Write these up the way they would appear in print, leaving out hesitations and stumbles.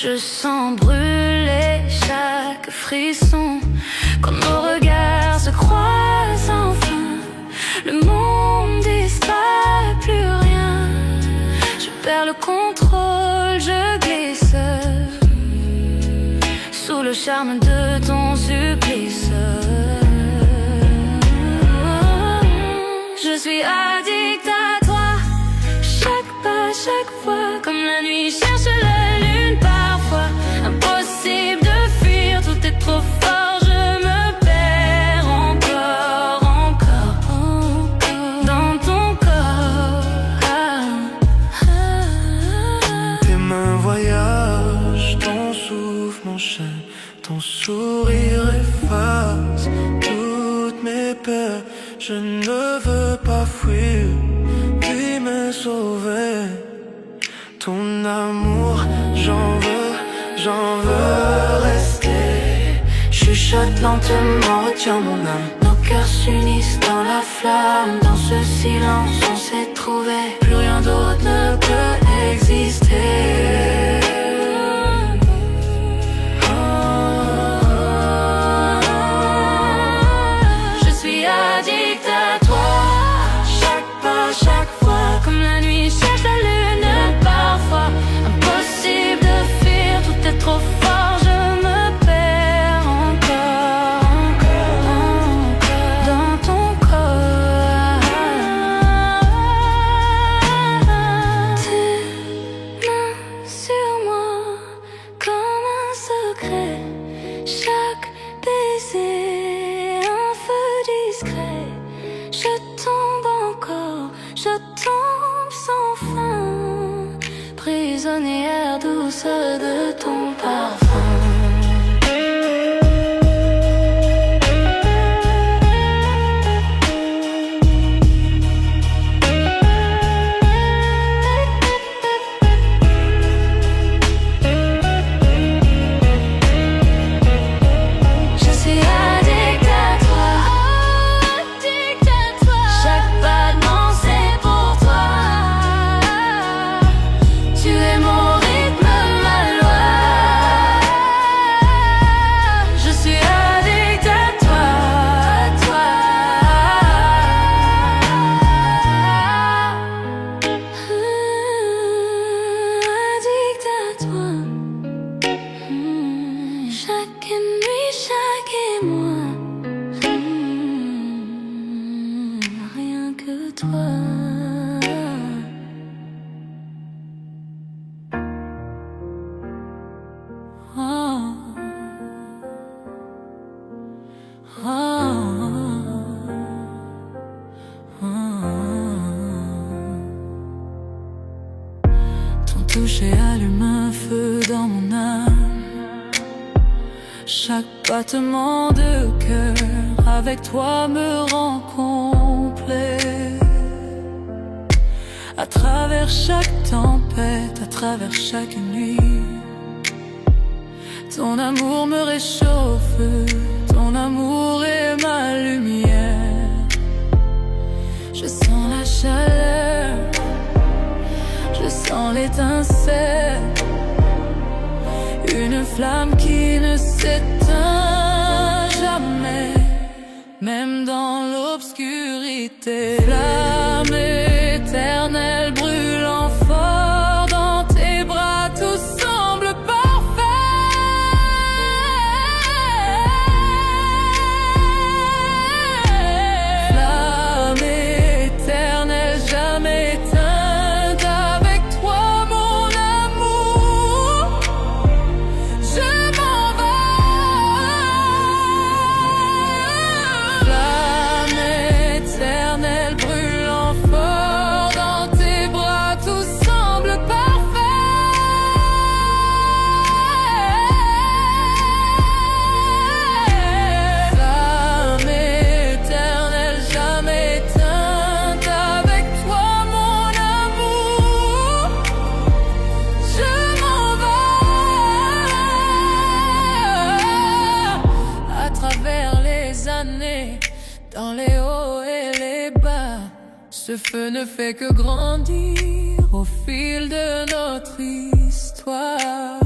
Je sens brûler chaque frisson quand nos regards se croisent enfin. Le monde disparaît, plus rien. Je perds le contrôle, je glisse sous le charme de ton supplice. Je suis addict à toi, chaque pas, chaque fois, comme la nuit cherche la lune parfois. Impossible de fuir, tout est trop fort, je me perds encore, encore dans ton corps. Tes mains voyagent, ton souffle m'enchaîne, ton sourire efface toutes mes peurs. Je ne veux pas fuir, puis me sauver. Ton amour, j'en veux rester. Chuchote lentement, retiens mon âme. Nos cœurs s'unissent dans la flamme. Dans ce silence, on s'est trouvé. Plus rien d'autre ne peut exister. Je suis addict à toi, chaque pas, chaque fois, comme la nuit cherche la lune parfois. Impossible de fuir, tout est trop fort, je me perds encore, encore dans ton corps. Tes mains sur moi comme un secret, chaque baiser un feu discret. Je tombe encore, je tombe sans fin, prisonnière douce de ton parfum. Je suis addict à toi, chaque battement c'est pour toi. Tu es mon rythme, ma loi. Je suis addict à toi, addict à toi. Chaque nuit, chaque émoi, rien que toi. Oh. Oh. Oh. Ton toucher allume un feu dans mon âme. Chaque battement de cœur avec toi me rend complet. À travers chaque tempête, à travers chaque nuit, ton amour me réchauffe, ton amour est ma lumière. Je sens la chaleur, je sens l'étincelle, une flamme qui ne s'éteint jamais, même dans l'obscurité. Flamme éternelle brûlant fort dans tes bras, tout semble parfait. Flamme éternelle jamais éteinte, avec toi mon amour, je m'en vais. Flamme éternelle brûlant fort dans tes bras, tout semble parfait. Flamme éternelle jamais éteinte, avec toi mon amour, je m'en vais. À travers les années, dans les hauts et les bas, ce feu ne fait que grandir au fil de notre histoire.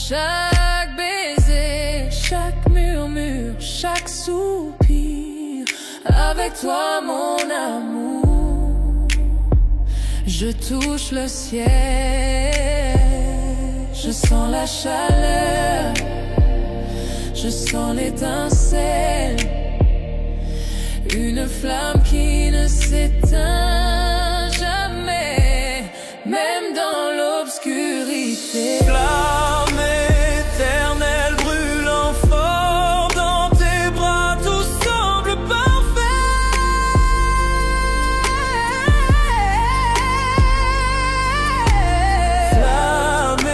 Chaque baiser, chaque murmure, chaque soupir, avec toi mon amour. Je touche le ciel, je sens la chaleur, je sens l'étincelle, une flamme qui ne s'éteint jamais, même dans l'obscurité. Flamme éternelle brûlant fort dans tes bras, tout semble parfait. Flamme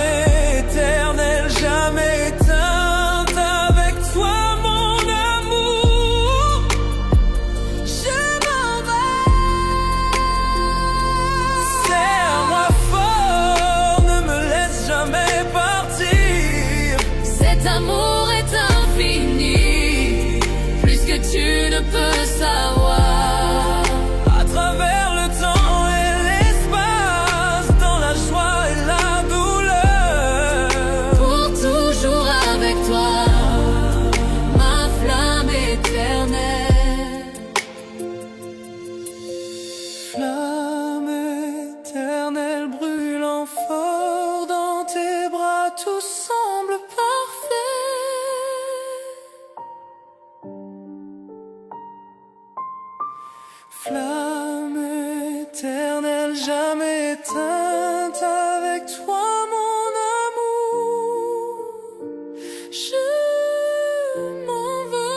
éternelle jamais éteinte, avec toi mon amour. Je m'en vais. Serre-moi fort, ne me laisse jamais partir. Cet amour est infini, plus que tu ne peux savoir. À travers le temps et l'espace, dans la joie et la douleur. Pour toujours avec toi, ma flamme éternelle. Flamme éternelle brûlant fort dans tes bras, tout semble parfait. Flamme éternelle jamais éteinte, avec toi mon amour. Je m'en vais.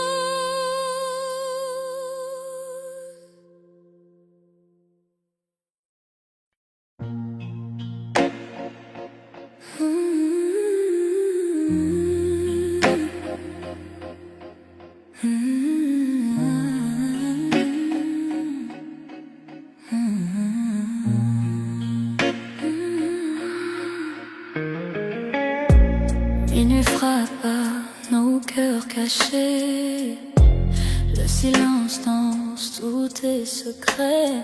Minuit frappe à nos cœurs cachés, le silence danse tous tes secrets.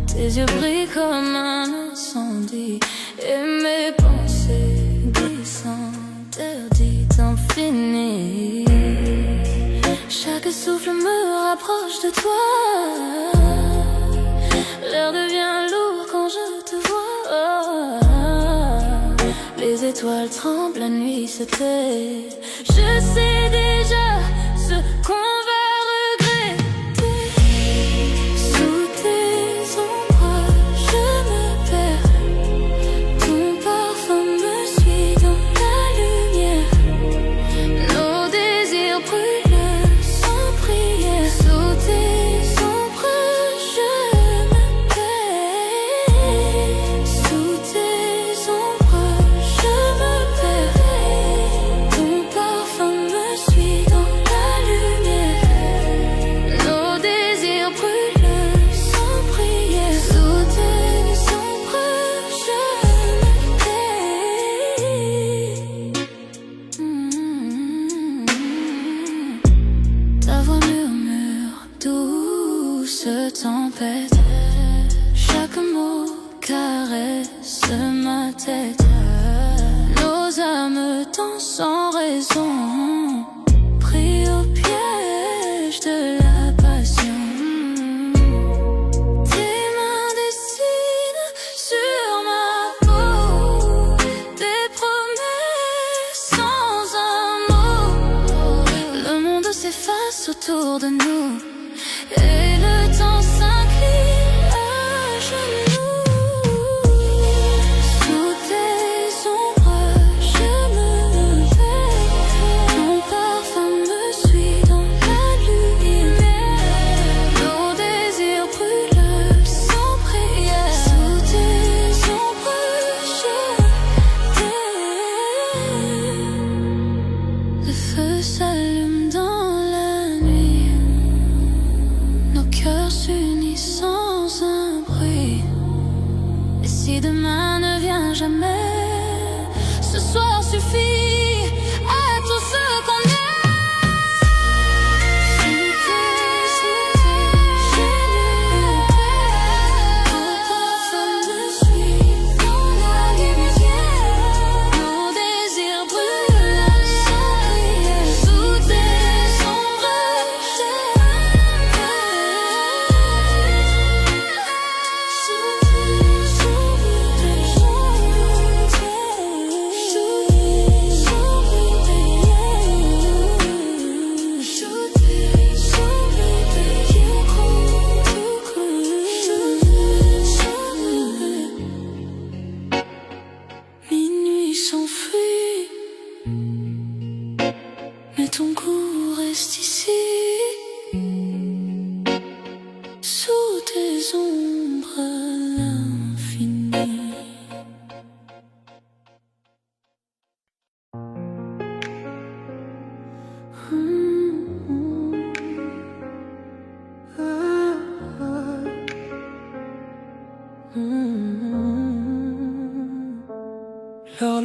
Tes yeux brillent comme un incendie, et mes pensées glissent interdites infinies. Chaque souffle me rapproche de toi, l'air devient lourd quand je te vois. Les étoiles tremblent, la nuit se tait. Je sais déjà ce qu'on va regretter. Sous tes ombres, je me perds. Ton parfum me suit dans la lumière. Nos désirs brûlent sans prière. Sous tes ombres, je me perds. Sous tes ombres, je me perds. Ton parfum me suit dans la lumière. Nos désirs brûlent sans prière. Sous tes ombres, je me perds. Ta voix murmure, douce tempête. Chaque mot caresse ma tête. Nos âmes dansent sans raison, pris au piège de la passion. Tes mains dessinent sur ma peau des promesses sans un mot. Le monde s'efface autour de nous et le temps s'incline à genoux. Sous tes ombres, je me perds. Ton parfum me suit dans la lumière. Nos désirs brûlent sans prière. Sous tes ombres, je t'aime. Le feu s'allume dans la nuit. Nos cœurs s'unissent sans un bruit. Et si demain ne vient jamais, ce soir suffit à tout ce qu'on est. Sous tes ombres, je me perds. Ton parfum me suit dans la lumière. Nos désirs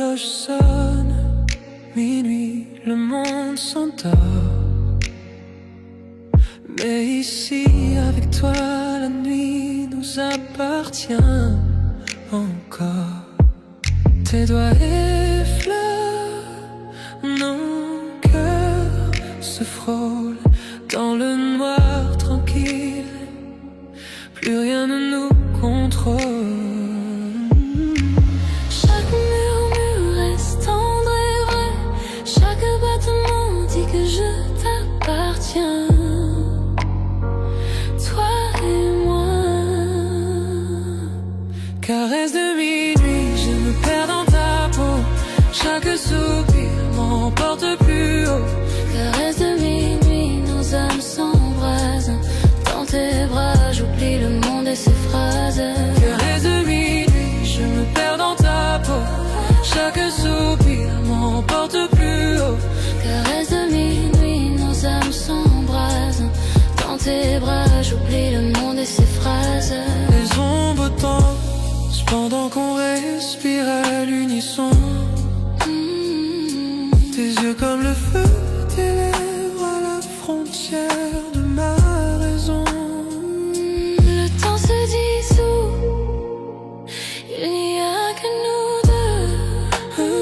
l'horloge sonne, minuit, le monde s'endort. Mais ici, avec toi, la nuit nous appartient encore. Tes doigts effleurent, nos cœurs se frôlent dans le noir tranquille. Plus rien ne nous contrôle. Chaque murmure reste tendre et vrai. Chaque battement dit que je t'appartiens. Toi et moi. Caresse de minuit, je me perds dans ta peau. Chaque soupir m'emporte plus haut. Caresse de minuit, nos âmes s'embrasent. Dans tes bras, j'oublie le monde et ses phrases. Caresse de minuit, je me perds dans ta peau. Chaque soupir m'emporte plus haut. Caresse de minuit, nos âmes s'embrasent. Dans tes bras, j'oublie le monde et ses phrases. Les ombres dansent pendant qu'on respire à l'unisson. Tes yeux comme le feu, tes lèvres à la frontière de ma raison. Le temps se dissout, il n'y a que nous deux.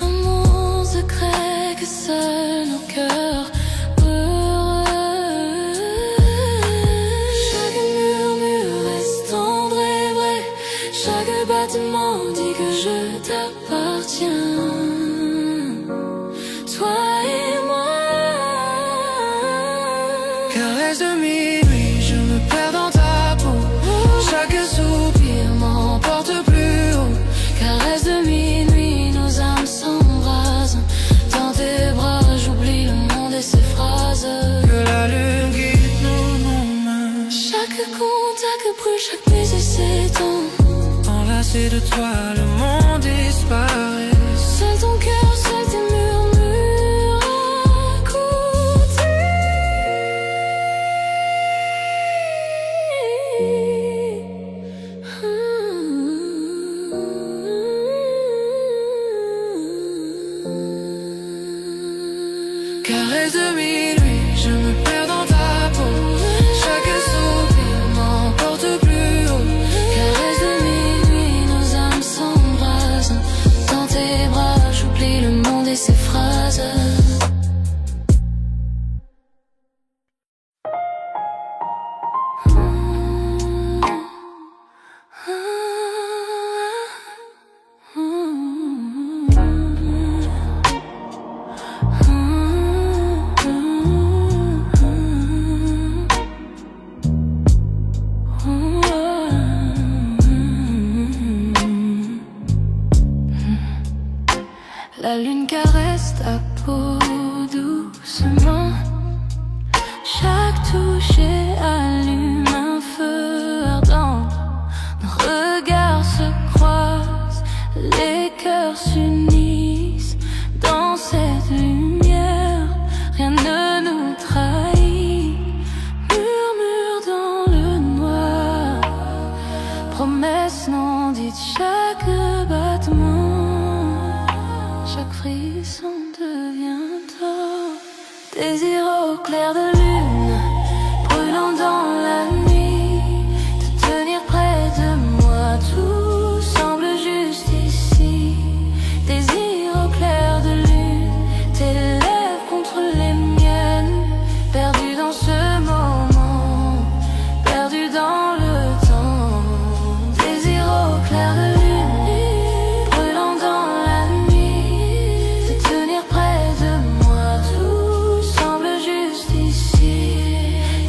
Un monde secret que seuls nos cœurs heureux. Chaque murmure reste tendre et vrai. Chaque battement dit que je t'appartiens. Toi et moi. Caresse de minuit, je me perds dans ta peau. Chaque soupir m'emporte plus haut. Caresse de minuit, nos âmes s'embrasent. Dans tes bras, j'oublie le monde et ses phrases. Que la lune guide nos mains. Chaque contact brûle, chaque baiser s'étend. Enlacé de toi, le monde disparaît. Seul ton cœur, seul tes murmures à côté. Caresse de minuit, je me perds dans ta peau. Chaque soupir m'emporte plus haut. Caresse de minuit, nos âmes s'embrasent. Dans tes bras, j'oublie le monde et ses phrases. La lune caresse ta peau doucement. Chaque toucher allume un feu ardent. Nos regards se croisent, les cœurs s'unissent. Dans cette lumière, rien ne nous trahit. Murmure dans le noir, promesse non dite, chaque battement. Chaque frisson devient tort. Désir au clair de lune, brûlant dans la nuit. Te tenir près de moi, tout semble juste ici. Désir au clair de lune, tes lèvres contre les miennes. Perdu dans ce moment, perdu dans le temps. Désir au clair de lune, brûlant dans la nuit. Te tenir près de moi, tout semble juste ici.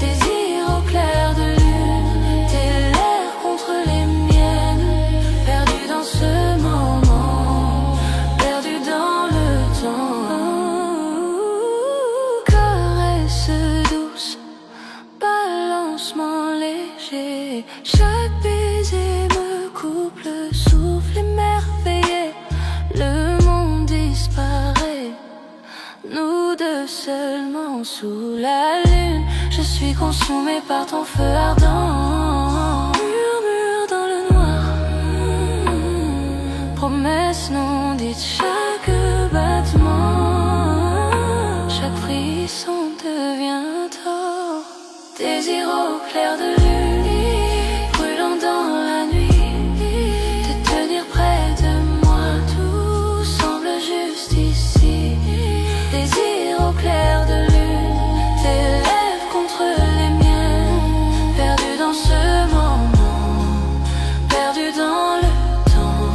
Désir au clair de lune, tes lèvres contre les miennes. Perdu dans ce moment, perdu dans le temps. Caresse douce, balancement léger. Chaque baiser me coupe le souffle émerveillé. Le monde disparaît, nous deux seulement sous la lune. Je suis consumé par ton feu ardent. Murmure dans le noir, promets frisson devient tort. Désir au clair de lune, brûlant dans la nuit, te tenir près de moi, tout semble juste ici. Désir au clair de lune, tes lèvres contre les miennes, perdu dans ce moment, perdu dans le temps.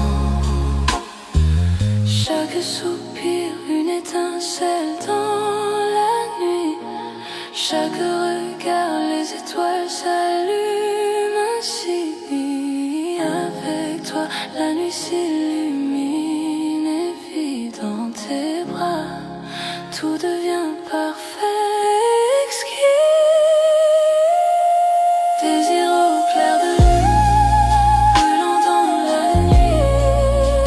Chaque soupir, une étincelle dans la nuit. Chaque regard, les étoiles s'allument ainsi. Avec toi, la nuit s'illumine et vit dans tes bras. Tout devient parfait, exquis. Désir au clair de lune, brûlant dans la nuit,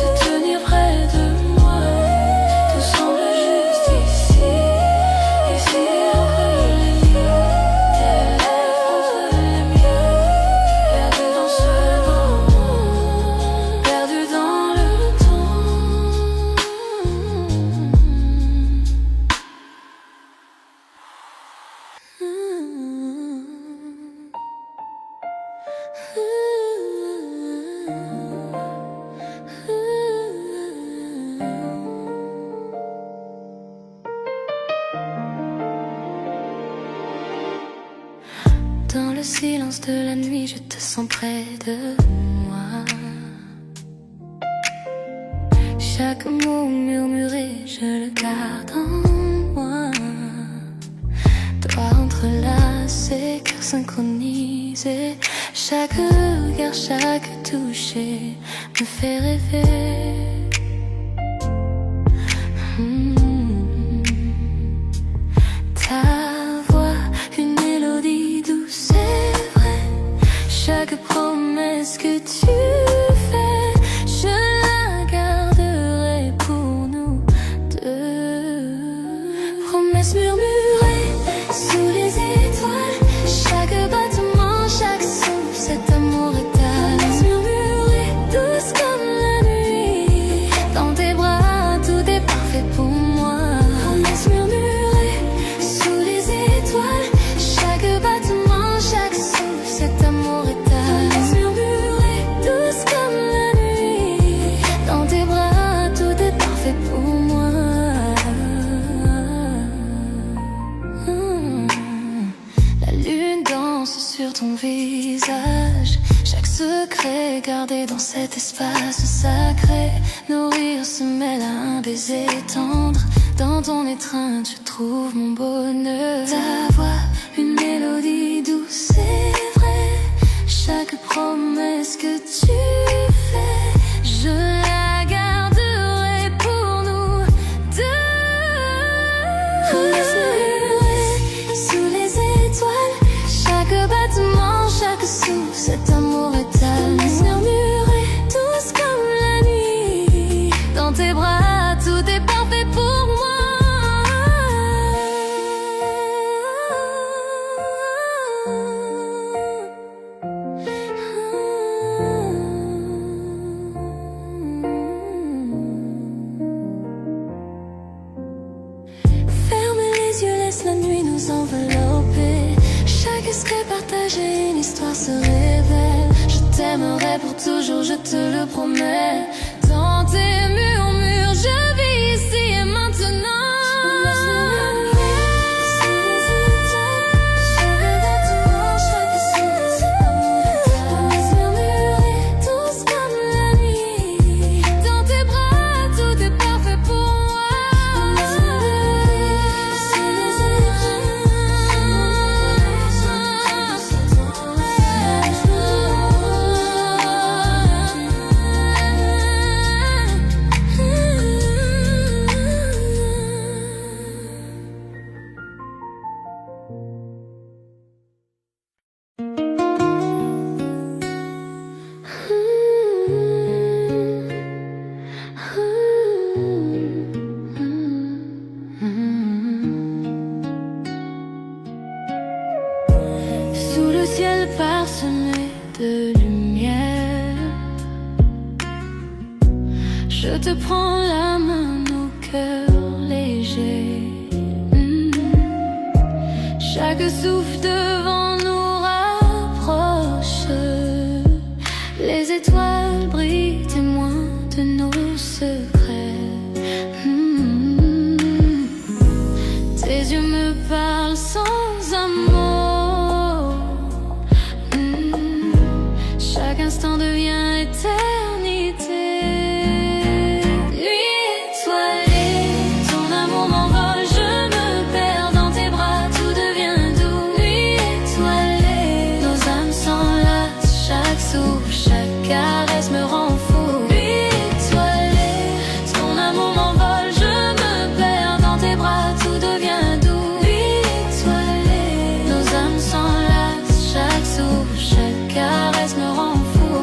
te tenir près de moi. Tout semble juste ici, ici entre les lieux, tes lèvres contre les miennes, perdu dans ce moment, perdu dans le Dans le silence de la nuit, je te sens près de moi. Chaque mot murmuré, je le garde en moi. Doigts entrelacés, cœur synchronisé. Chaque regard, chaque toucher me fait rêver. Ta voix, une mélodie douce, c'est vrai. Chaque promesse que tu fais, je la garderai pour nous deux. Promesse murmurée sous les étoiles, chaque battement, chaque souffle, cet amour étale. Promesse murmurée, douce comme la nuit, dans tes bras, tout est parfait pour moi. Promesse murmurée sous les étoiles, chaque battement, chaque souffle, cet amour étale. Promesse murmurée, douce comme la nuit, dans tes bras, tout est parfait pour moi. La lune danse sur ton visage, chaque secret gardé dans cet espace sacré. Nos rires se mêlent à un baiser tendre, dans ton étreinte je trouve mon bonheur. Ta voix, une mélodie douce, c'est vrai. Chaque promesse que tu fais, je la garderai pour nous deux. Promesse murmurée sous les étoiles, chaque battement, chaque souffle, cet amour étale. Promesse murmurée, douce comme la nuit, dans tes bras, tout est parfait pour moi. Ferme les yeux, laisse la nuit nous envelopper. Chaque secret partagé, une histoire se révèle. Je t'aimerai pour toujours, je te le promets. Dans tes murmures, je vis ici et maintenant. Promesse murmurée, douce comme la nuit, dans tes bras, tout est parfait pour moi. Promesse murmurée sous les Sous le ciel parsemé de lumière, je te prends la main, nos cœurs légers. Chaque souffle devant nous rapproche. Les étoiles brillent, témoins de nos secrets. Tes yeux me parlent sans un mot. Chaque instant devient éternité. Caresse me rend fou. Nuit étoilée, ton amour m'envole, je me perds dans tes bras, tout devient doux. Nuit étoilée, nos âmes s'enlacent, chaque souffle, chaque caresse me rend fou.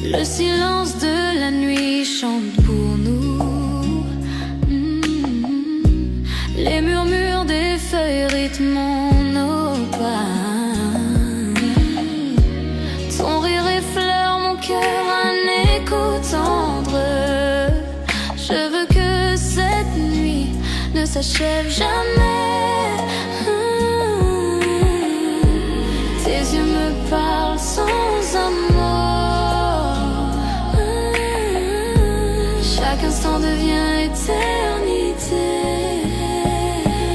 Le silence de la nuit chante pour nous. Les murmures des feuilles rythment nos pas. Tendre. Je veux que cette nuit ne s'achève jamais. Tes yeux me parlent sans un mot. Chaque instant devient éternité.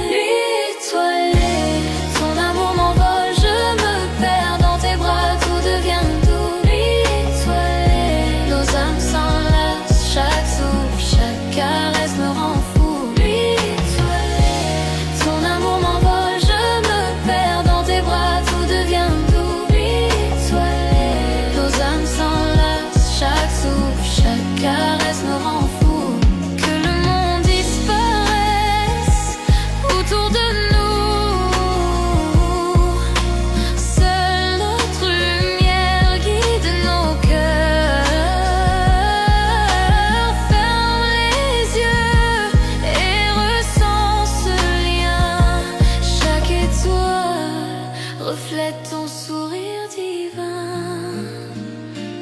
Nuit étoilée, ton amour m'envole, je me perds dans tes bras, tout devient doux. Nuit étoilée, nos âmes s'enlacent, chaque souffle, chaque caresse me rend fou. Nuit étoilée, ton amour m'envole, je me perds dans tes bras, tout devient doux. Nuit étoilée, nos âmes s'enlacent, chaque souffle, chaque caresse me rend fou. Que le monde disparaisse autour de nous, seule notre lumière guide nos cœurs. Ferme les yeux et ressens ce lien. Chaque étoile reflète ton sourire divin.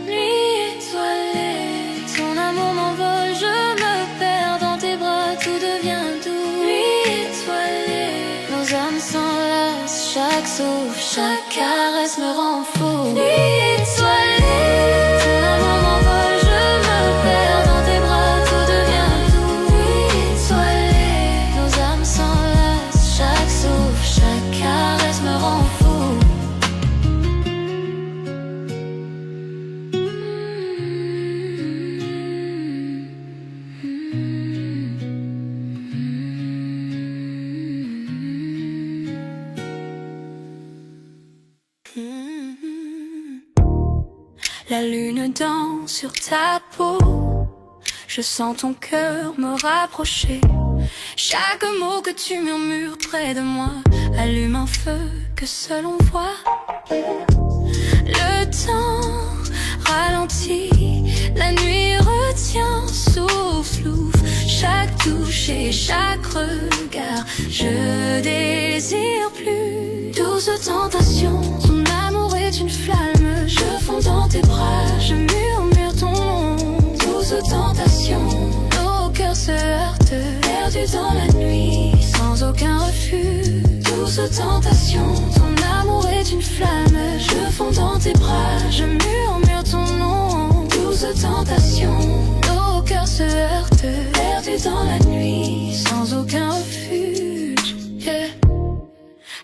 Nuit étoilée, ton amour m'envole, je me perds dans tes bras, tout devient doux. Nuit étoilée, nos âmes s'enlacent, chaque souffle, chaque caresse me rend fou. Nuit étoilée, ton amour m'envole, je me perds dans tes bras, tout devient doux. Nuit étoilée, nos âmes s'enlacent, chaque souffle, chaque caresse me rend fou. La lune danse sur ta peau, je sens ton cœur me rapprocher. Chaque mot que tu murmures près de moi allume un feu que seul on voit. Le temps ralentit, la nuit retient, souffle, ouvre chaque touche et chaque regard. Je désire plus douce tentation, ton amour est une flamme. Je fonds dans tes bras, je murmure ton nom. Douce tentation, nos cœurs se heurtent, perdus dans la nuit, sans aucun refus. Douce tentation, ton amour est une flamme. Je fonds dans tes bras, je murmure ton nom. Douce tentation, nos cœurs se heurtent, perdus dans la nuit, sans aucun refuge. Yeah.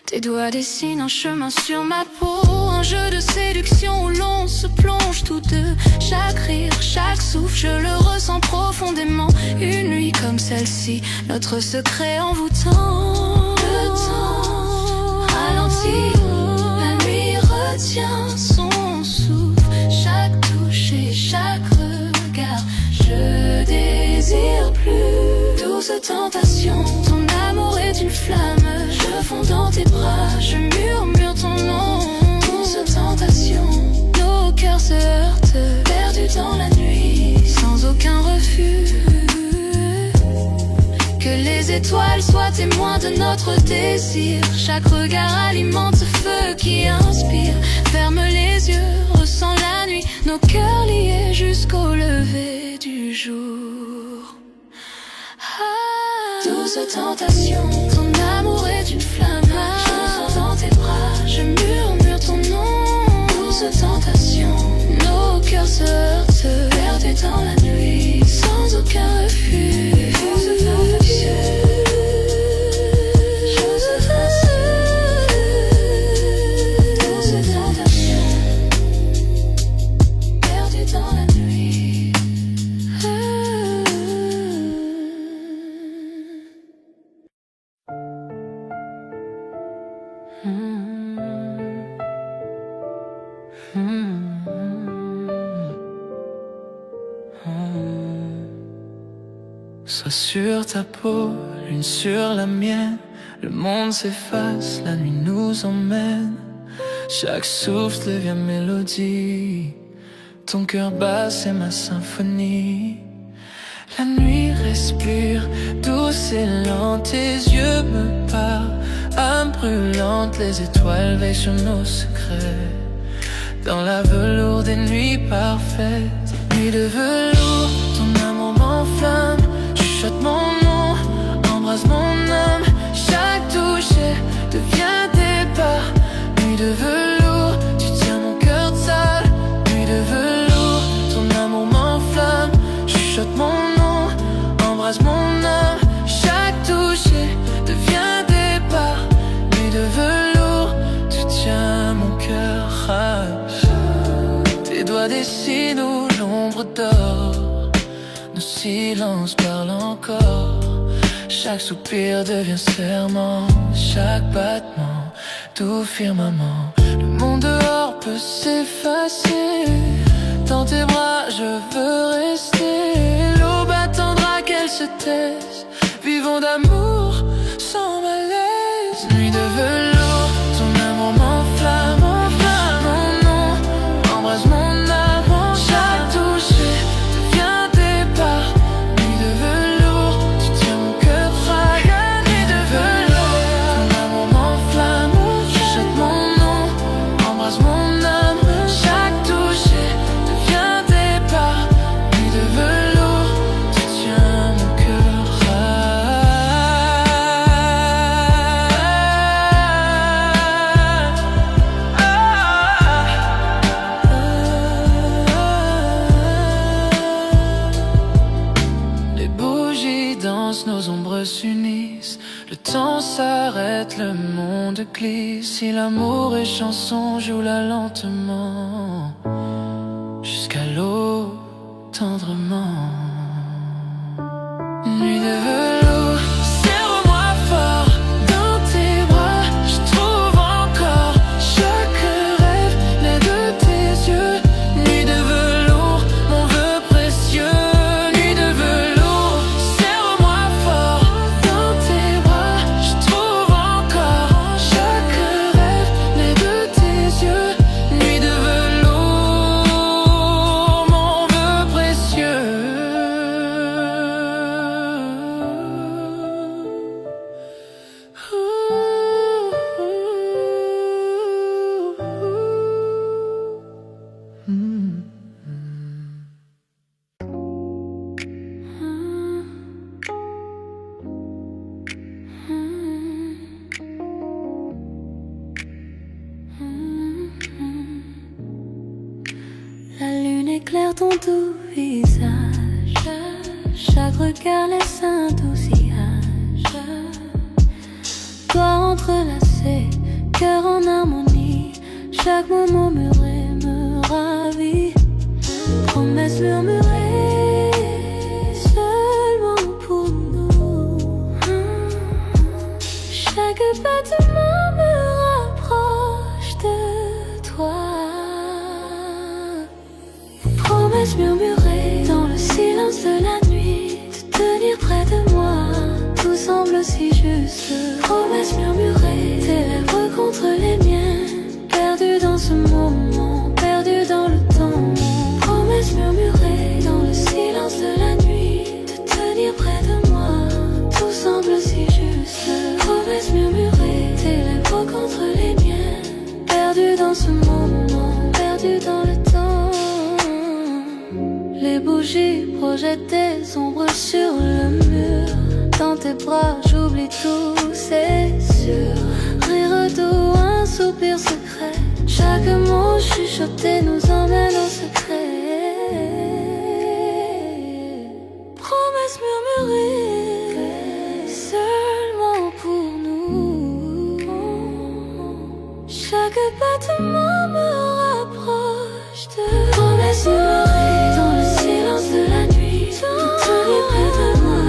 Tes doigts dessinent un chemin sur ma peau, un jeu de séduction où l'on se plonge tous deux. Chaque rire, chaque souffle, je le ressens profondément. Une nuit comme celle-ci, notre secret envoûtant. Le temps ralentit, la nuit retient son souffle. Chaque touche et chaque regard, je désire plus. Douce tentation, ton amour est une flamme. Je fonds dans tes bras, je murmure ton nom. Douce tentation, nos cœurs se heurtent, perdus dans la nuit, sans aucun refus. Que les étoiles soient témoins de notre désir. Chaque regard alimente ce feu qui inspire. Ferme les yeux, ressens la nuit, nos cœurs liés jusqu'au lever du jour. Douce tentation, ton amour est une Toi sur ta peau, l'une sur la mienne. Le monde s'efface, la nuit nous emmène. Chaque souffle devient mélodie. Ton cœur bat, c'est ma symphonie. La nuit respire, douce et lente. Tes yeux me parlent, âme brûlante. Les étoiles veillent sur nos secrets. Dans la velours des nuits parfaites. Nuit de velours, ton amour m'enflamme. Chuchote mon nom, embrasse mon âme. Chaque toucher devient départ. Nuit de velours, tu tiens mon cœur de salle. Nuit de velours, ton amour m'enflamme. Chuchote mon nom, embrasse mon âme. Chaque toucher devient départ. Nuit de velours, tu tiens mon cœur. Tes doigts dessinent où l'ombre dort. Nos silences parlent encore. Chaque soupir devient serment. Chaque battement, tout firmament. Le monde dehors peut s'effacer. Dans tes bras je veux rester. L'aube attendra qu'elle se taise. Vivons d'amour sans malaise. Nuit de velours, ton amour m'enflamme. Enflamme mon nom, embrasse mon âme. Chaque toucher devient départ. Nuit de velours, tu tiens mon cœur fragile. Nuit de velours, ton amour m'enflamme. Chuchote mon nom, embrasse mon âme. Chaque toucher devient départ. Nuit de velours, tu tiens mon cœur Les bougies dansent, nos ombres s'unissent. Le temps s'arrête, le monde glisse. Si l'amour est chanson, joue-la lentement. Jusqu'à l'eau, tendrement. Nuit de velours, serre-moi fort. Dans tes bras, je trouve encore. Chaque rêve naît de tes yeux. Nuit de velours, mon vœu précieux. Nuit de velours, serre-moi fort. Dans tes bras, je trouve encore. Chaque rêve naît de tes yeux. Nuit de velours, mon vœu précieux. La lune éclaire ton doux visage. Chaque regard laisse un doux sillage. Doigts entrelacés, cœur en harmonie. Chaque moment murmuré me ravit. Promesses murmurées seulement pour nous. Chaque battement me rapproche de toi. Promesses murmurées dans le silence de la nuit. De tenir près de moi, tout semble si juste. Promesses murmurées, tes lèvres contre les miennes. Perdu dans ce moment, perdu dans le temps. Promesses murmurées dans le silence de la nuit. De tenir près de moi, tout semble si juste. Promesses murmurées, tes lèvres contre les miennes. Perdu dans ce moment, perdu dans le temps. Les bougies projettent des ombres sur le mur. Dans tes bras, j'oublie tout, c'est sûr. Rire doux, un soupir secret. Chaque mot chuchoté nous emmène en secret. Promesses murmurées seulement pour nous. Chaque battement me rapproche de promesses murmurées dans le silence de la nuit. Tenir près de moi,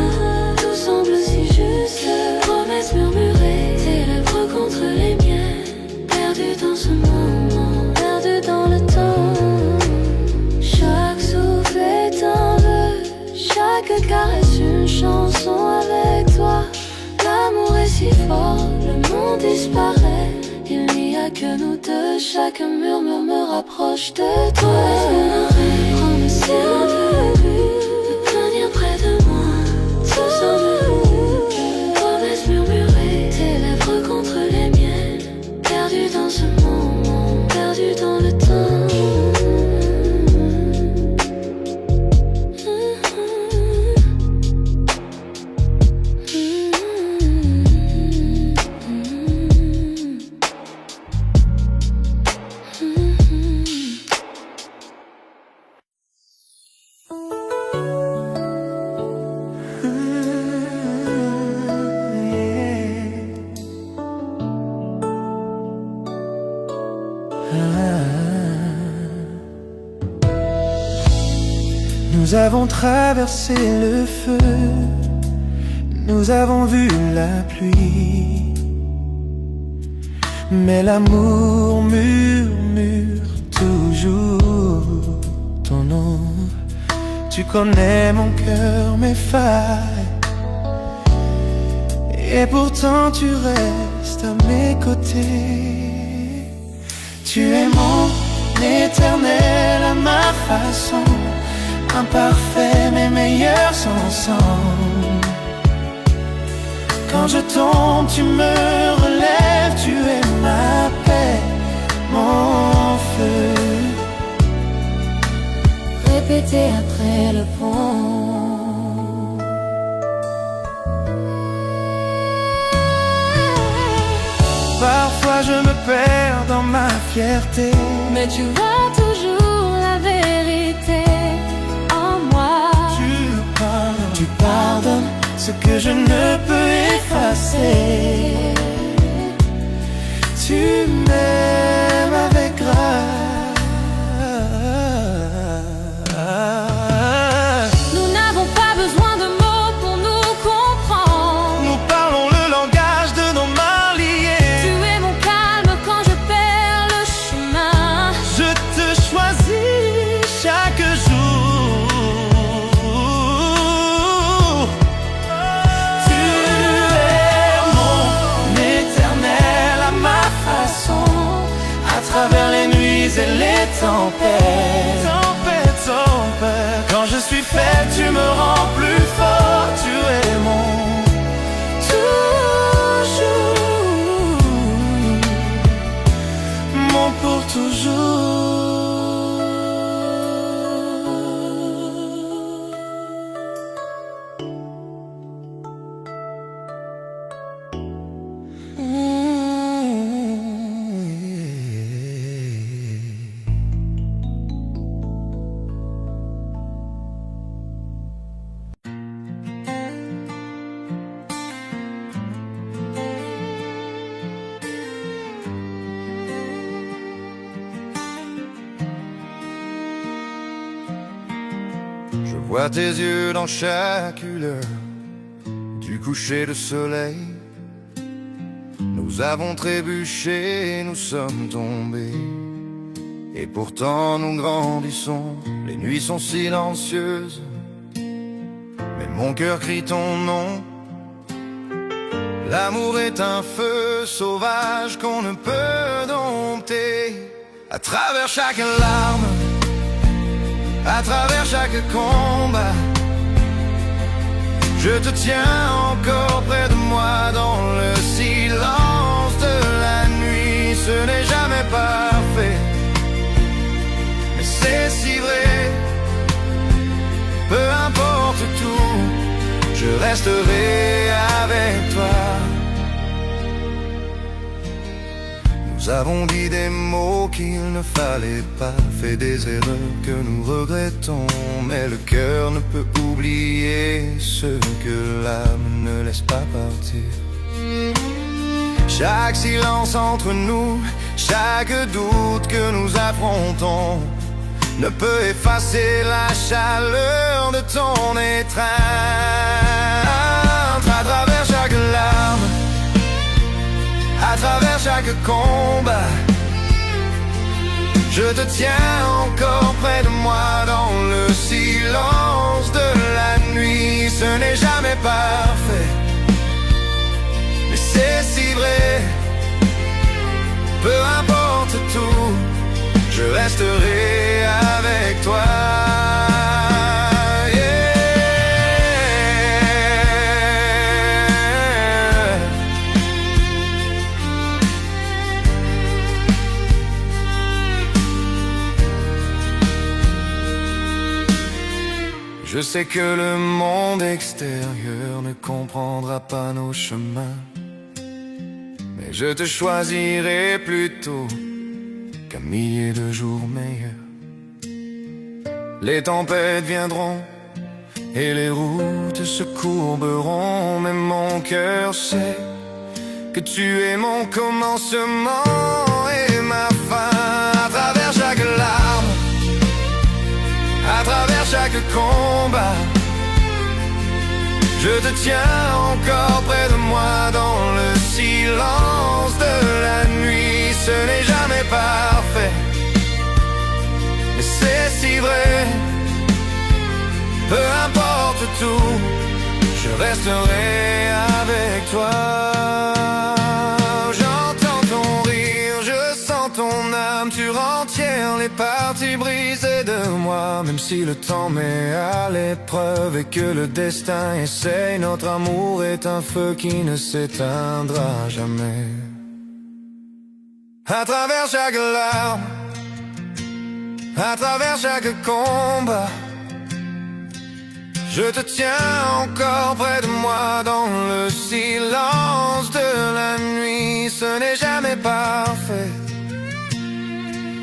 tout semble si juste. Promesses murmurées, tes lèvres contre les miennes. Perdu dans ce moment, perdu dans le temps. a que nous deux. Chaque murmure me rapproche de toi. Prends-le si on veut me tenir près de moi. Ce son de promesses murmurées, tes lèvres contre les miennes. Perdu dans ce moment, perdu dans le temps. Nous avons traversé le feu, nous avons vu la pluie, mais l'amour murmure toujours ton nom. Tu connais mon cœur, mes failles, et pourtant tu restes à mes côtés. Tu es mon éternel à ma façon, imparfait mais meilleurs ensemble. Quand je tombe, tu me relèves, tu es ma paix, mon feu. Répétez après le pont. Parfois je me perds dans ma fierté, mais tu vois toujours la vérité en moi. Tu pardonnes ce que je ne peux effacer. Tu m'aimes avec grâce. Nous n'avons pas besoin de mots pour nous comprendre. Nous parlons le langage de nos mains liées. Tu es mon calme quand je perds le chemin. Je te choisis chaque jour. Tu es mon éternel à ma façon, à travers les nuits et les tempêtes. Quand je suis faible, tu me rends plus fort. Tu es mon toujours, mon pour toujours. Je vois tes yeux dans chaque lueur du coucher de soleil. Nous avons trébuché, nous sommes tombés, et pourtant nous grandissons. Les nuits sont silencieuses, mais mon cœur crie ton nom. L'amour est un feu sauvage qu'on ne peut dompter. À travers chaque larme, à travers chaque combat, je te tiens encore près de moi dans le silence de la nuit. Ce n'est jamais parfait, mais c'est si vrai. Peu importe tout, je resterai avec toi. Nous avons dit des mots qu'il ne fallait pas, fait des erreurs que nous regrettons, mais le cœur ne peut oublier ce que l'âme ne laisse pas partir. Chaque silence entre nous, chaque doute que nous affrontons ne peut effacer la chaleur de ton étreinte. À travers chaque larme, à travers chaque combat, je te tiens encore près de moi dans le silence de la nuit. Ce n'est jamais parfait, mais c'est si vrai. Peu importe resterai avec toi. Je sais que le monde extérieur ne comprendra pas nos chemins, mais je te choisirai plutôt qu'un millier de jours meilleurs. Les tempêtes viendront et les routes se courberont, mais mon cœur sait que tu es mon commencement et ma fin. À travers chaque larme, à travers chaque combat, je te tiens encore près de moi dans le silence de la nuit. Ce n'est jamais parfait, mais c'est si vrai. Peu importe tout, je resterai avec toi. J'entends ton rire, je sens ton âme, tu rentières les parties brisées de moi. Même si le temps met à l'épreuve et que le destin essaye, notre amour est un feu qui ne s'éteindra jamais. À travers chaque larme, à travers chaque combat, je te tiens encore près de moi dans le silence de la nuit. Ce n'est jamais parfait,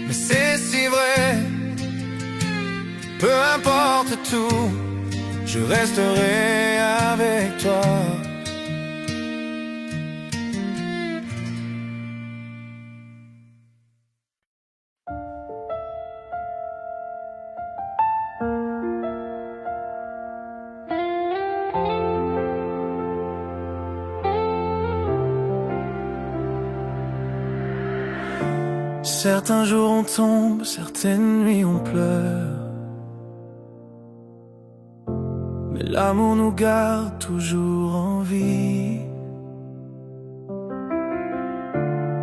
mais c'est si vrai. Peu importe tout, je resterai avec toi. Certains jours on tombe, certaines nuits on pleure, mais l'amour nous garde toujours en vie.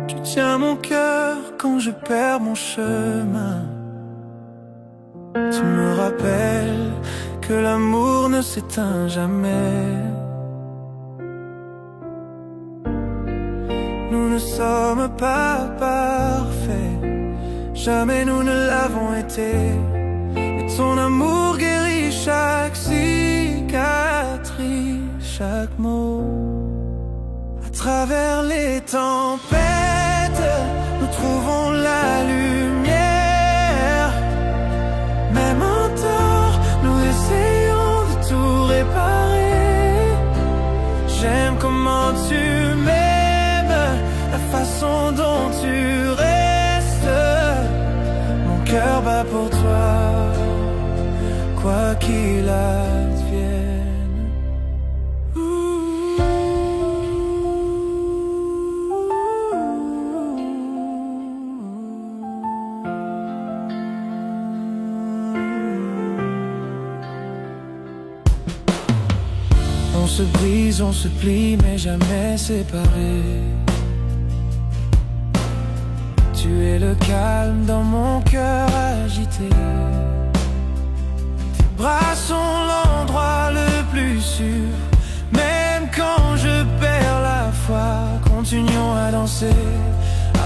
Tu tiens mon cœur quand je perds mon chemin. Tu me rappelles que l'amour ne s'éteint jamais. Nous ne sommes pas parfaits, jamais nous ne l'avons été, mais ton amour guérit chaque cicatrice, chaque mot. À travers les tempêtes, nous trouvons la lumière. Même en tort, nous essayons de tout réparer. J'aime comment tu m'aimes, la façon dont tu restes. Mon cœur bat pour toi, quoi qu'il advienne. On se brise, on se plie, mais jamais séparés. Tu es le calme dans mon cœur agité. Tes bras sont l'endroit le plus sûr. Même quand je perds la foi, continuons à danser.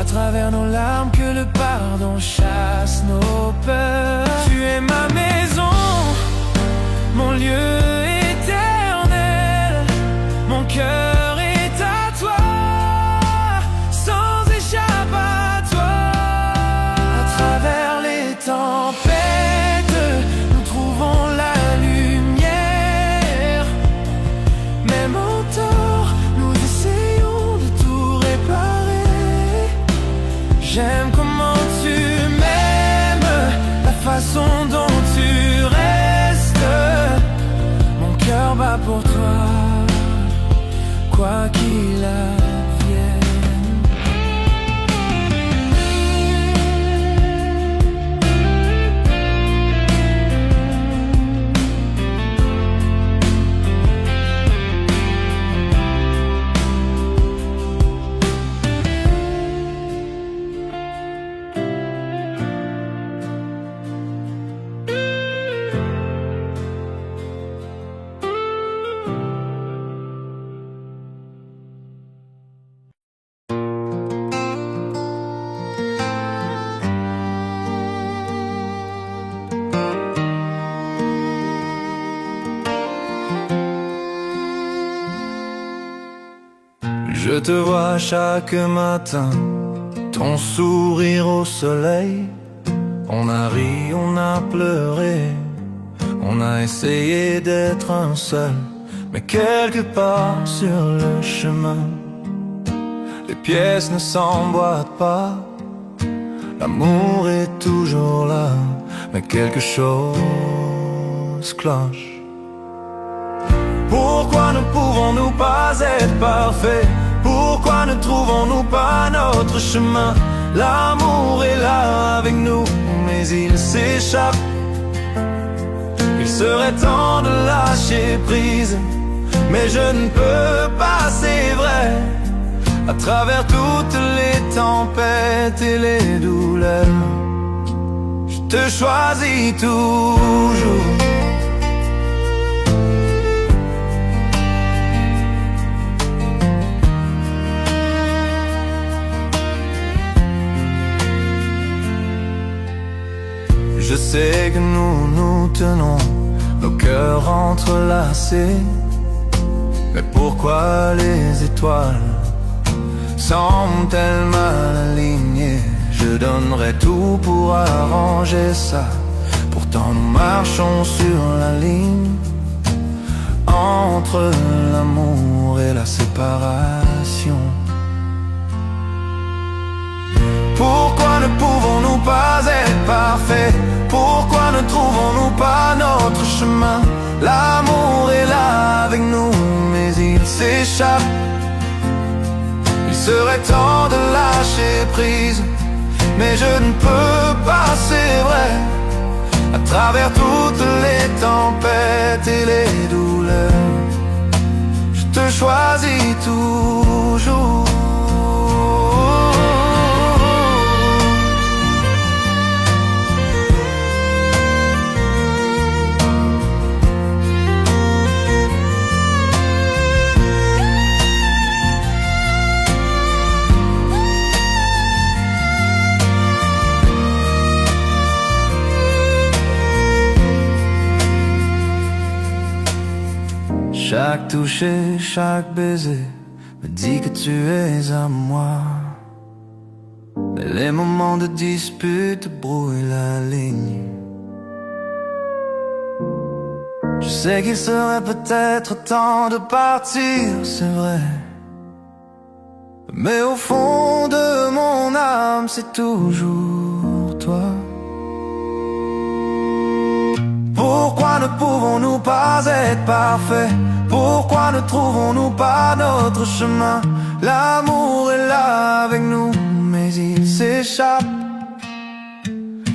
À travers nos larmes, que le pardon chasse nos peurs. Tu es ma maison, mon lieu éternel. Mon cœur est à toi, sans échappatoire. À travers les tempêtes, nous trouvons la lumière. Même en tort, nous essayons de tout réparer. J'aime comment tu m'aimes, la façon dont tu restes. Mon cœur bat pour toi, quoi qu'il advienne. Je te vois chaque matin, ton sourire au soleil. On a ri, on a pleuré, on a essayé d'être un seul. Mais quelque part sur le chemin, les pièces ne s'emboîtent pas. L'amour est toujours là, mais quelque chose cloche. Pourquoi ne pouvons-nous pas être parfaits? Pourquoi ne trouvons-nous pas notre chemin? L'amour est là avec nous, mais il s'échappe. Il serait temps de lâcher prise, mais je ne peux pas, c'est vrai. À travers toutes les tempêtes et les douleurs, je te choisis toujours. Je sais que nous nous tenons, nos cœurs entrelacés. Mais pourquoi les étoiles semblent-elles mal alignées? Je donnerais tout pour arranger ça. Pourtant nous marchons sur la ligne entre l'amour et la séparation. Pourquoi ne pouvons-nous pas être parfaits? Pourquoi ne trouvons-nous pas notre chemin? L'amour est là avec nous, mais il s'échappe. Il serait temps de lâcher prise, mais je ne peux pas, c'est vrai. À travers toutes les tempêtes et les douleurs, je te choisis toujours. Chaque toucher, chaque baiser me dit que tu es à moi. Mais les moments de dispute brouillent la ligne. Je sais qu'il serait peut-être temps de partir, c'est vrai. Mais au fond de mon âme, c'est toujours toi. Pourquoi ne pouvons-nous pas être parfaits? Pourquoi ne trouvons-nous pas notre chemin? L'amour est là avec nous, mais il s'échappe.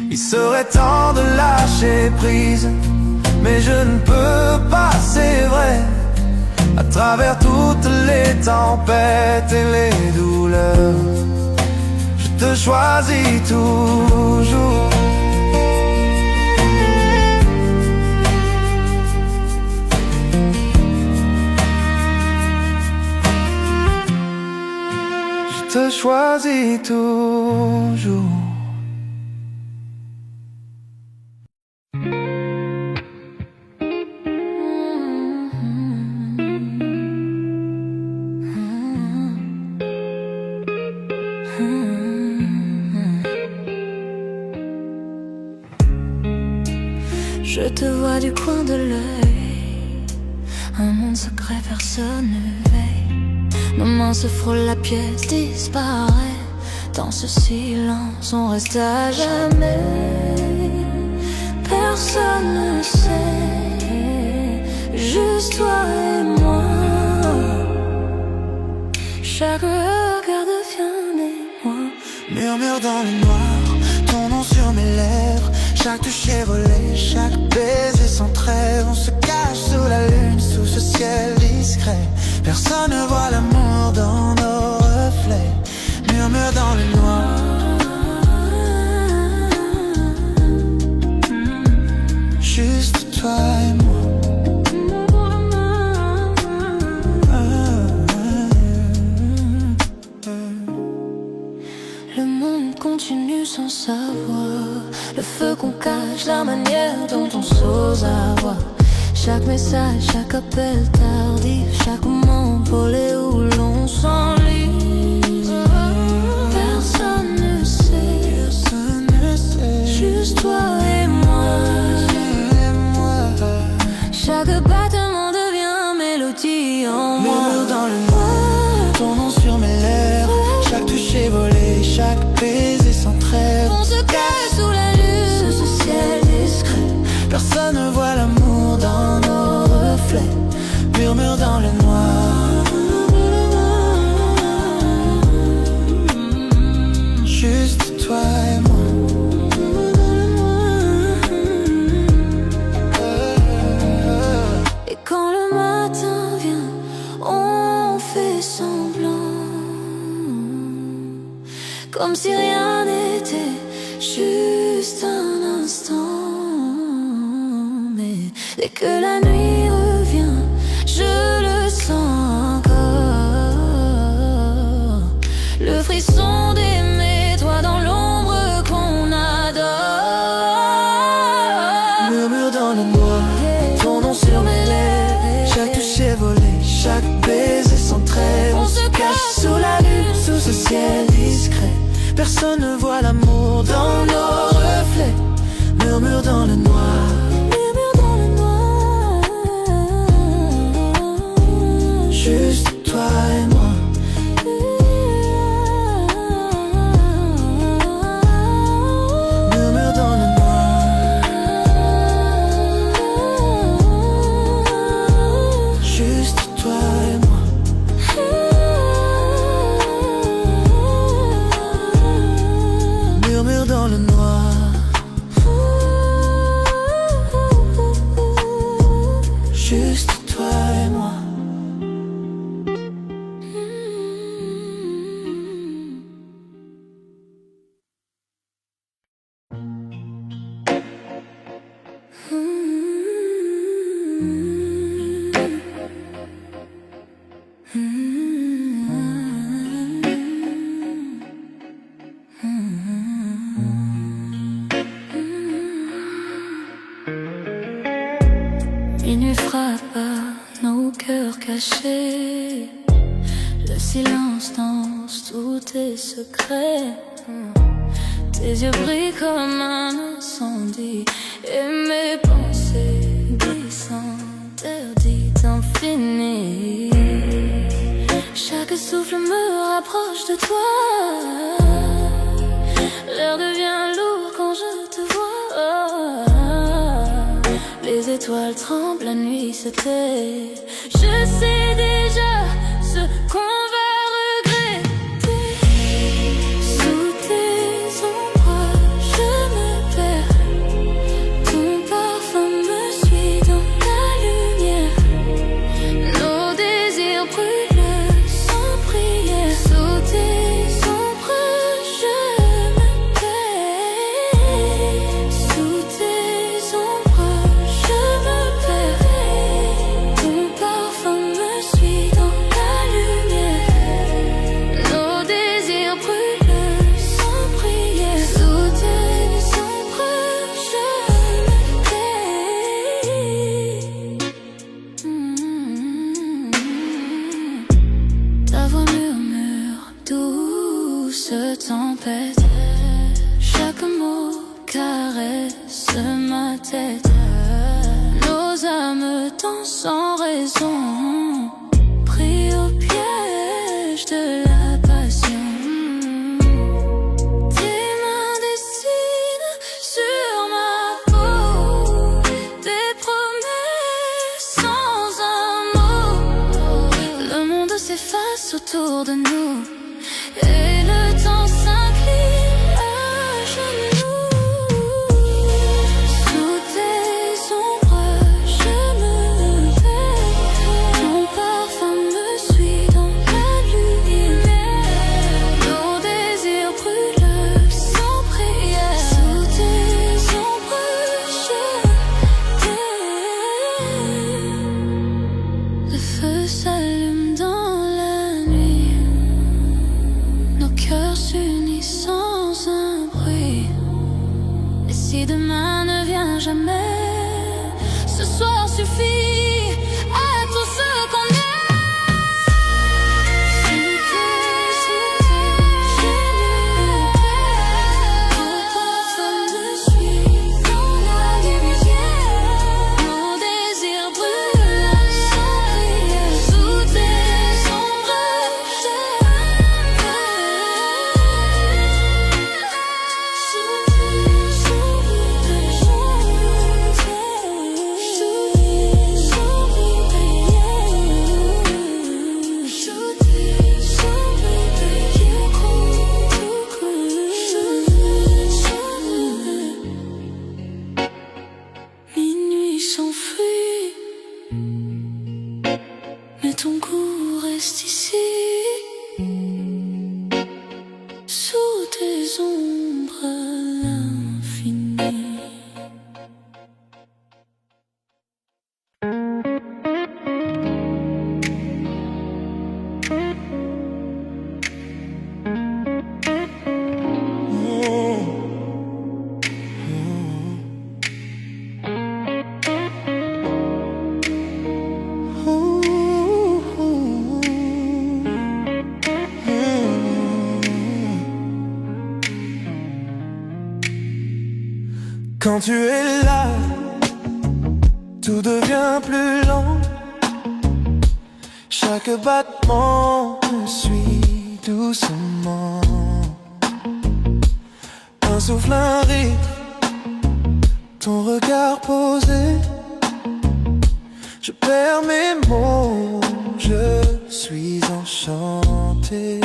Il serait temps de lâcher prise, mais je ne peux pas, c'est vrai. À travers toutes les tempêtes et les douleurs, je te choisis toujours. Je te choisis toujours. Je te vois du coin de l'œil, un monde secret, personne ne veille. Nos mains se frôlent, la pièce disparaît. Dans ce silence, on reste à jamais. Personne ne sait, juste toi et moi. Chaque regard devient émoi. Murmure dans le noir, ton nom sur mes lèvres. Chaque toucher volé, chaque baiser sans trêve. On se cache sous la lune, sous ce ciel discret. Personne ne voit l'amour dans nos reflets. Murmure dans le noir. Juste toi et moi. Le monde continue sans savoir. Le feu qu'on cache, la manière dont on s'ose avoir. Chaque message, chaque appel tardif, chaque moment volé ou long on s'enlise. Personne ne sait, juste toi et moi. Chaque battement devient mélodie en moi. Murmure dans le noir, ton nom sur mes lèvres. Chaque touche est volée, chaque baiser sans trêve. On se cache sous la lune, sous ce ciel discret. Personne ne voit l'amour dans nos reflets. Murmure dans le noir, juste toi et moi. Et quand le matin vient, on fait semblant, comme si rien n'était, juste un instant. Mais dès que la nuit revient, je le sens encore. Le frisson d'aimer, toi dans l'ombre qu'on adore. Murmure dans le noir, ton nom sur mes lèvres. Chaque touche est volée, chaque baiser sans trêve. On se cache sous la lune, sous ce ciel discret. Personne ne voit l'amour dans nos reflets. Murmure dans le noir, murmure dans le noir. juste toi et moi. Murmure dans le noir, juste toi et moi. Murmure dans le noir, juste toi et moi. Minuit frappe à nos cœurs cachés. Le silence danse tous tes secrets. Tes yeux brillent comme un incendie. Et mes pensées glissent interdites infinies. Chaque souffle me rapproche de toi. L'air devient lourd quand je te vois. Les étoiles tremblent, la nuit se tait. Je sais déjà ce qu'on va regretter. Sous tes ombres, je me perds. Ton parfum me suit dans la lumière. Nos désirs brûlent sans prière. Sous tes ombres, je me perds. Sous tes ombres, je me perds. Ton parfum me suit dans la lumière. Nos désirs brûlent sans prière. Sous tes ombres, je me perds. Ta voix murmure, douce tempête. Chaque mot caresse ma tête. Nos âmes dansent sans raison, pris au piège de la passion. Tes mains dessinent sur ma peau des promesses sans un mot. Le monde s'efface autour de nous et le temps s'incline à genoux. Sous tes ombres, je me perds. Ton parfum me suit dans la lumière. Nos désirs brûlent sans prière. Sous tes ombres, je t'aime. Le feu s'allume dans la nuit. Nos tu es là, tout devient plus lent. Chaque battement me suit doucement. Un souffle, un rire, ton regard posé. Je perds mes mots, je suis enchanté.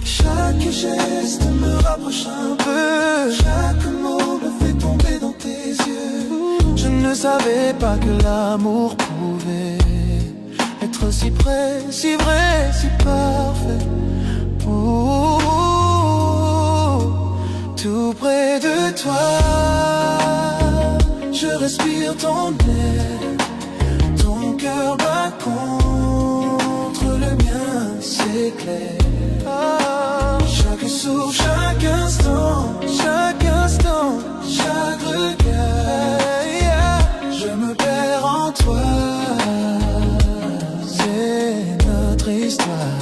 Chaque geste me rapproche un peu, chaque mot me fait tomber dans tes yeux. Je ne savais pas que l'amour pouvait être si près, si vrai, si parfait. Tout près de toi, je respire ton air. Ton cœur bat contre le mien, c'est clair. Chaque souffle, chaque instant, chaque regard, je me perds en toi. C'est notre histoire.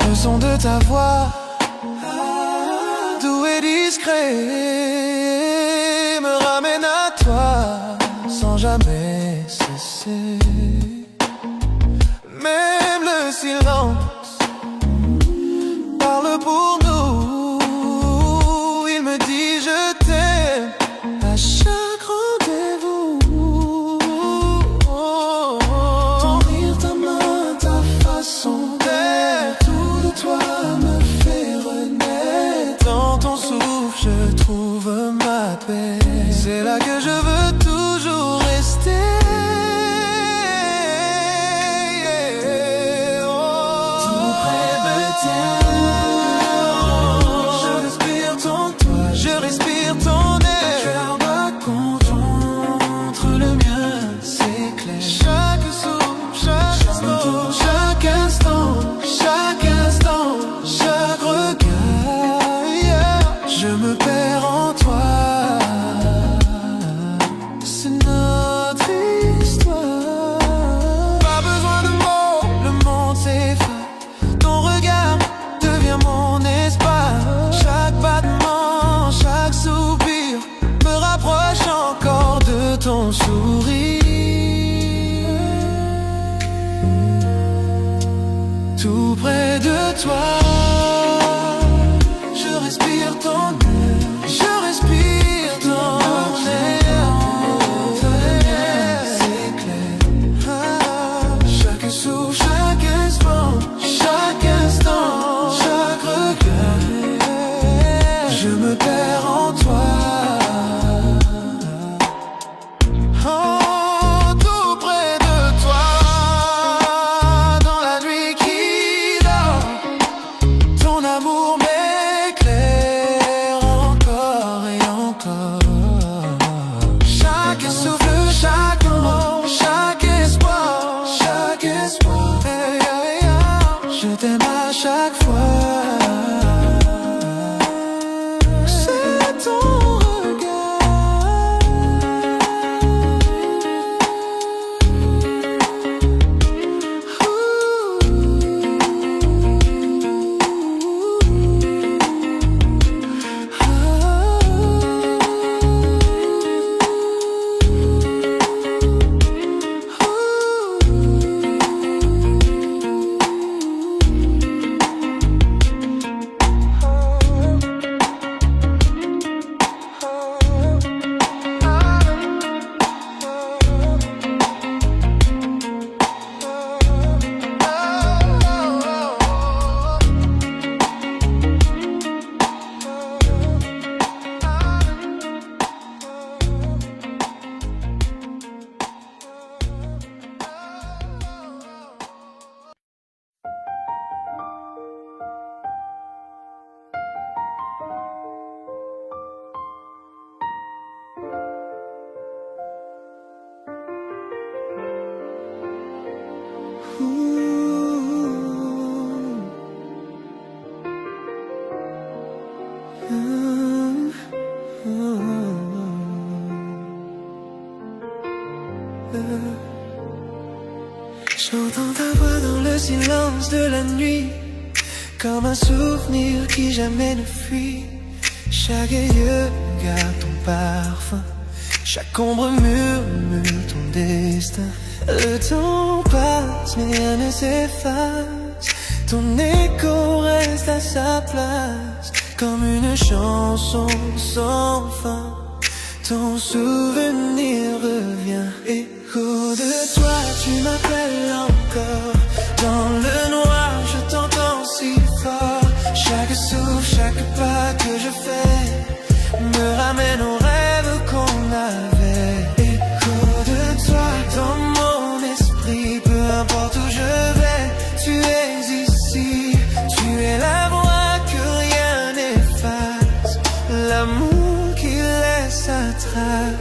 Le son de ta voix, doux et discret, me ramène à toi sans jamais cesser. Même le silence parle pour nous. Il me dit je t'aime à chaque rendez-vous. Ton rire, ta main, ta façon d'être, tout de toi me fait renaître. Dans ton souffle je trouve ma paix. C'est là que je veux toujours rester. Tout près de toi, je respire ton toit, je respire ton air. Ton cœur bat contre le mien, c'est clair. Chaque souffle, chaque instant, chaque regard, je me perds en toi. C'est notre histoire. Pas besoin de mots, le monde s'efface. Ton regard devient mon espace. Chaque battement, chaque soupir me rapproche encore de ton sourire. Tout près de toi, je respire ton air, je respire ton air. C'est clair. Chaque souffle, chaque instant, chaque regard, je me perds en toi. Oh, tout près de toi, dans la nuit qui dort, ton amour m'éclaire encore et encore. Chaque souffle, chaque mot, chaque espoir, je t'aime à chaque fois. C'est ton J'entends ta voix dans le silence de la nuit, comme un souvenir qui jamais ne fuit. Chaque yeux regard, ton parfum. Chaque ombre murmure ton destin. Le temps passe mais rien ne s'efface. Ton écho reste à sa place, comme une chanson sans fin. Ton souvenir revient, écho de toi, tu m'appelles encore. Dans le noir, je t'entends si fort. Chaque souffle, chaque pas que je fais me ramène aux rêves qu'on avait. Écho de toi, dans mon esprit, peu importe où je vais, tu es ici. Tu es la voix que rien n'efface, l'amour qui laisse sa trace.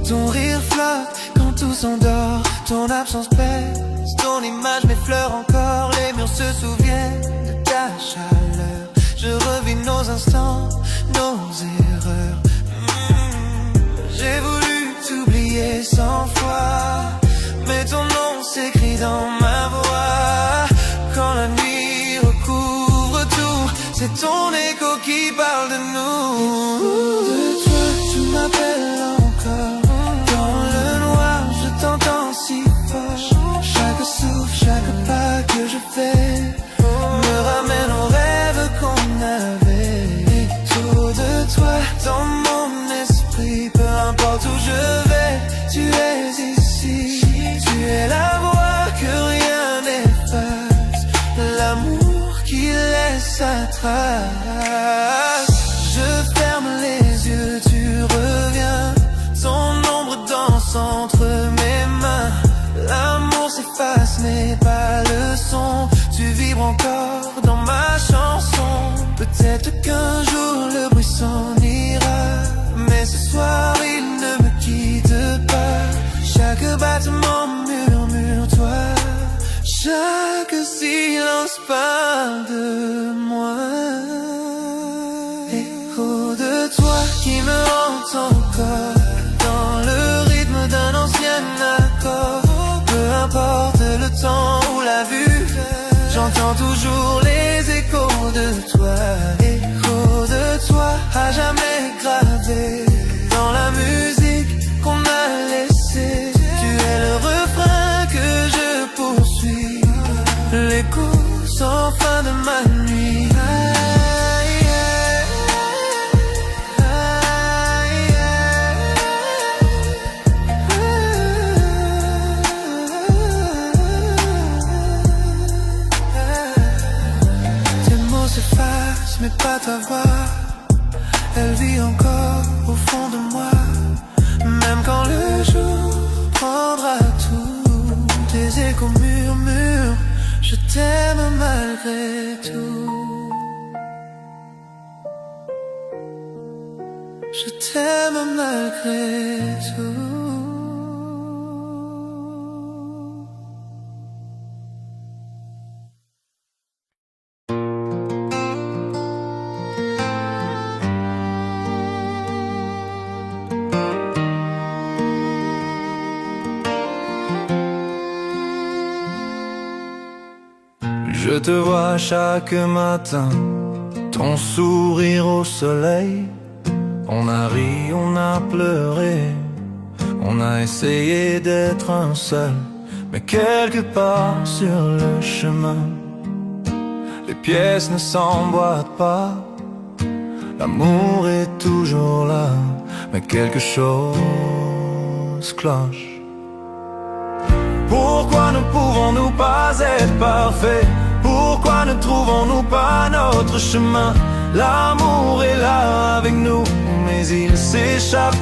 Ton rire flotte quand tout s'endort, ton absence pèse, ton image m'effleure encore. Les murs se souviennent de ta chaleur. Je revis nos instants, nos erreurs. J'ai voulu t'oublier 100 fois, mais ton nom s'écrit dans ma voix. Quand la nuit recouvre tout, c'est ton écho qui parle de nous. De toi, tu m'appelles encore. Dans le noir, je t'entends si fort. Chaque souffle, chaque pas que je fais me ramène aux rêves qu'on avait. Écho de toi, dans mon esprit, peu importe où je vais, tu es ici. Tu es la voix que rien n'efface, l'amour qui laisse sa trace. Je ferme les yeux, tu reviens, ton ombre danse entre mes mains. L'amour s'efface mais pas le son, tu vibres encore dans ma chanson. Peut-être qu'un jour le bruit s'en ira, mais ce soir il ne me quitte pas. Chaque battement murmure toi, chaque silence parle de moi. Écho de toi qui me hante encore, dans le rythme d'un ancien accord. Peu importe le temps ou la vue, j'entends toujours les échos de toi. Écho de toi à jamais gravé dans la musique qu'on a laissée. Tu es le refrain que je poursuis, l'écho sans fin de ma nuit. Mais pas ta voix, elle vit encore au fond de moi. Même quand le jour prendra tout, tes échos murmurent, je t'aime malgré tout. Je t'aime malgré tout. Je te vois chaque matin, ton sourire au soleil. On a ri, on a pleuré, on a essayé d'être un seul. Mais quelque part sur le chemin, les pièces ne s'emboîtent pas. L'amour est toujours là, mais quelque chose cloche. Pourquoi ne pouvons-nous pas être parfaits? Pourquoi ne trouvons-nous pas notre chemin? L'amour est là avec nous, mais il s'échappe.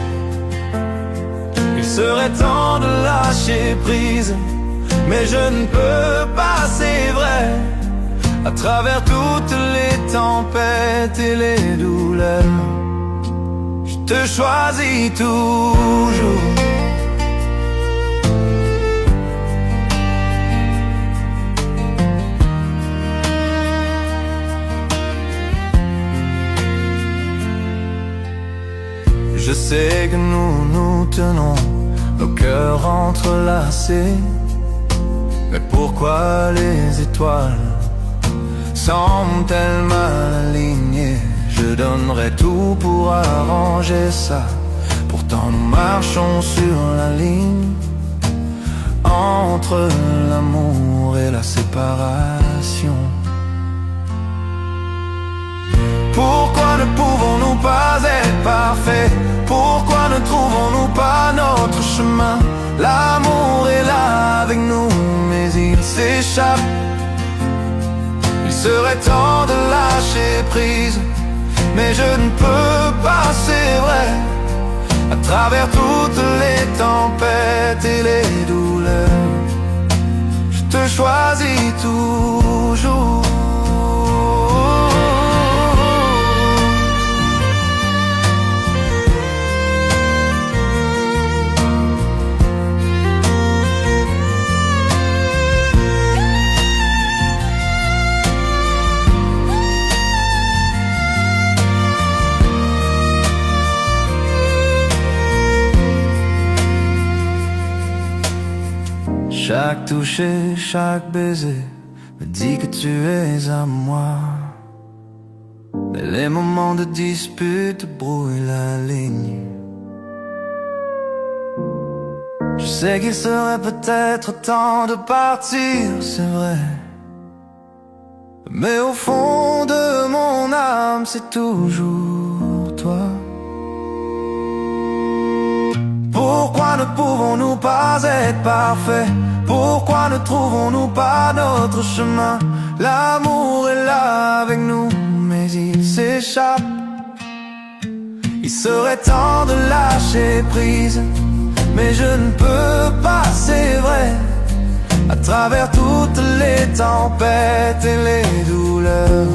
Il serait temps de lâcher prise, mais je ne peux pas, c'est vrai. À travers toutes les tempêtes et les douleurs, je te choisis toujours. Je tenons nos cœurs entrelacés. Mais pourquoi les étoiles semblent-elles mal alignées? Je donnerais tout pour arranger ça. Pourtant nous marchons sur la ligne entre l'amour et la séparation. Pourquoi ne pouvons-nous pas être parfaits? Pourquoi ne trouvons-nous pas notre chemin? L'amour est là avec nous, mais il s'échappe. Il serait temps de lâcher prise, mais je ne peux pas, c'est vrai. À travers toutes les tempêtes et les douleurs, je te choisis toujours. Chaque toucher, chaque baiser me dit que tu es à moi. Mais les moments de dispute brouillent la ligne. Je sais qu'il serait peut-être temps de partir, c'est vrai. Mais au fond de mon âme, c'est toujours toi. Pourquoi ne pouvons-nous pas être parfaits? Pourquoi ne trouvons-nous pas notre chemin? L'amour est là avec nous, mais il s'échappe. Il serait temps de lâcher prise, mais je ne peux pas, c'est vrai. À travers toutes les tempêtes et les douleurs,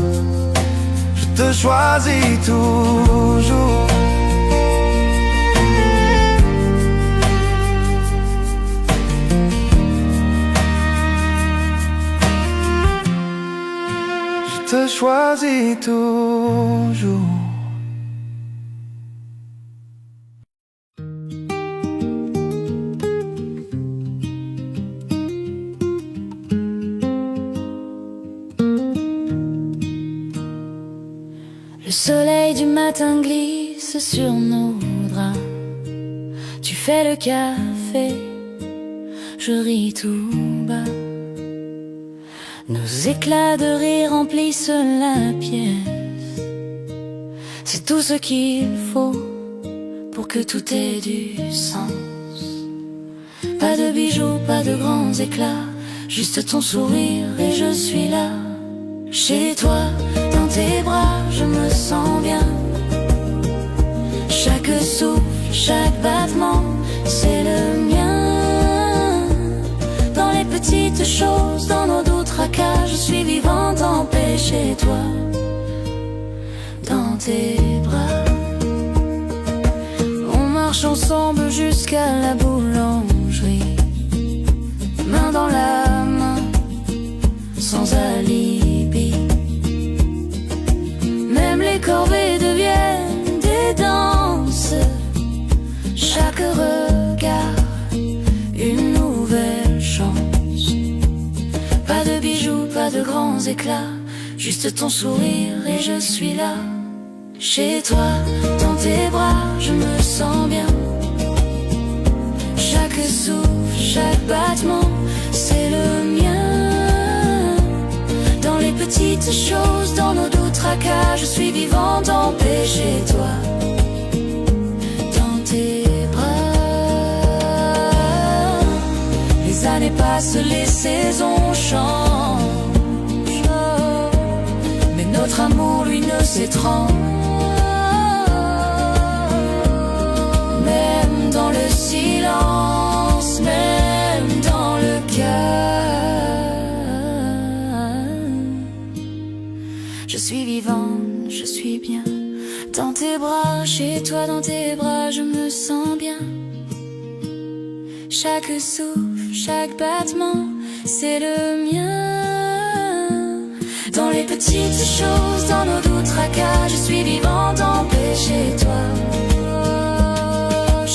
je te choisis toujours. Je te choisis toujours. Le soleil du matin glisse sur nos draps. Tu fais le café, je ris tout bas. Nos éclats de rire remplissent la pièce. C'est tout ce qu'il faut pour que tout ait du sens. Pas de bijoux, pas de grands éclats, juste ton sourire et je suis là. Chez toi, dans tes bras, je me sens bien. Chaque souffle, chaque battement, c'est le mien. Dans les petites choses, dans nos doux tracas, je suis vivante en paix chez toi. Dans tes bras, on marche ensemble jusqu'à la boulangerie, main dans la main, sans alibi. Même les corvées deviennent des danses. Chaque regard, une nouvelle chance. Pas de bijoux, pas de grands éclats, juste ton sourire et je suis là. Chez toi, dans tes bras, je me sens bien. Chaque souffle, chaque battement, c'est le mien. Dans les petites choses, dans nos doux tracas, je suis vivante en paix chez toi. Dans tes bras, les années passent, les saisons changent, mais notre amour, lui, ne s'étrange. Même dans le silence, même dans le cœur, je suis vivante, je suis bien. Dans tes bras, chez toi, dans tes bras, je me sens bien. Chaque souffle, chaque battement, c'est le mien. Dans les petites choses, dans nos doux tracas, je suis vivante en paix chez toi.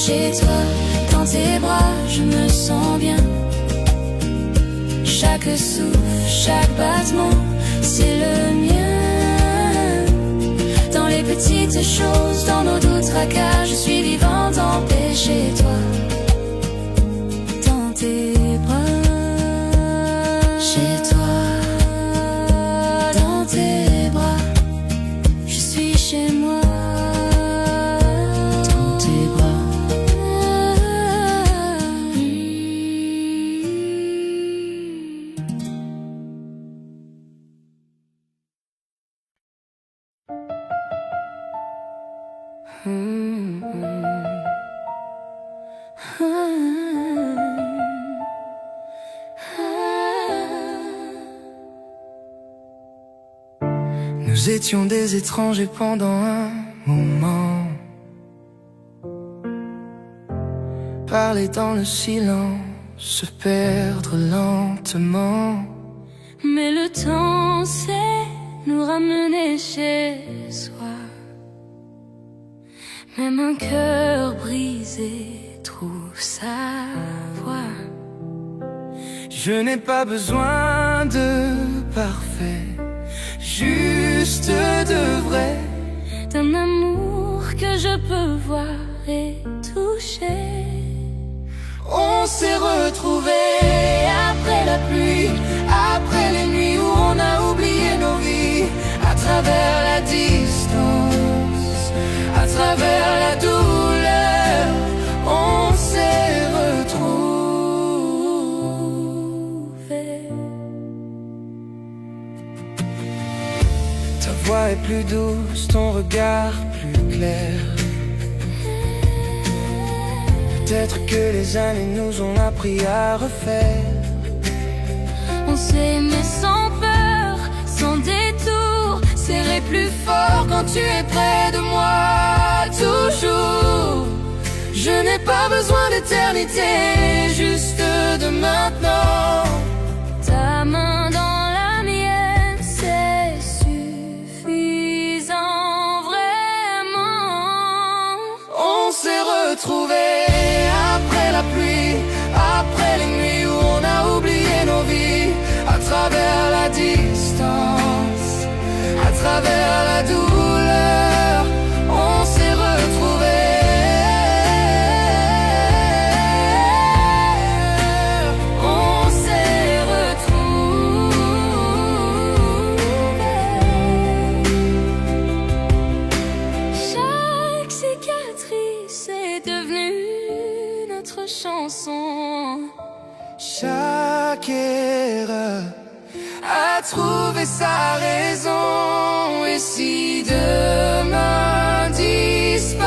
Chez toi, dans tes bras, je me sens bien. Chaque souffle, chaque battement, c'est le mien. Dans les petites choses, dans nos doutes tracas, je suis vivante en paix chez toi. Dans tes bras, chez toi, dans tes bras, je suis chez moi. Dans tes bras. Nous étions des étrangers pendant un moment, parler dans le silence, se perdre lentement. Mais le temps sait nous ramener chez soi. Même un cœur brisé trouve sa voie. Je n'ai pas besoin de parfait, juste de vrai, d'un amour que je peux voir et toucher. On s'est retrouvés après la pluie, après les nuits où on a oublié nos vies, à travers la distance, à travers la douleur, on s'est retrouvés. Ta voix est plus douce, ton regard plus clair. Peut-être que les années nous ont appris à refaire. On s'est aimé sans peur, sans détour, serré plus fort quand tu es près de moi, toujours. Je n'ai pas besoin d'éternité, juste de maintenant. Ta main dans la mienne, c'est suffisant, vraiment. On s'est retrouvés après la pluie, après les nuits où on a oublié nos vies, à travers la distance, à travers la douleur, on s'est retrouvés. On s'est retrouvés. Chaque cicatrice est devenue notre chanson. Chaque erreur a trouvé sa raison. Et si demain disparaît,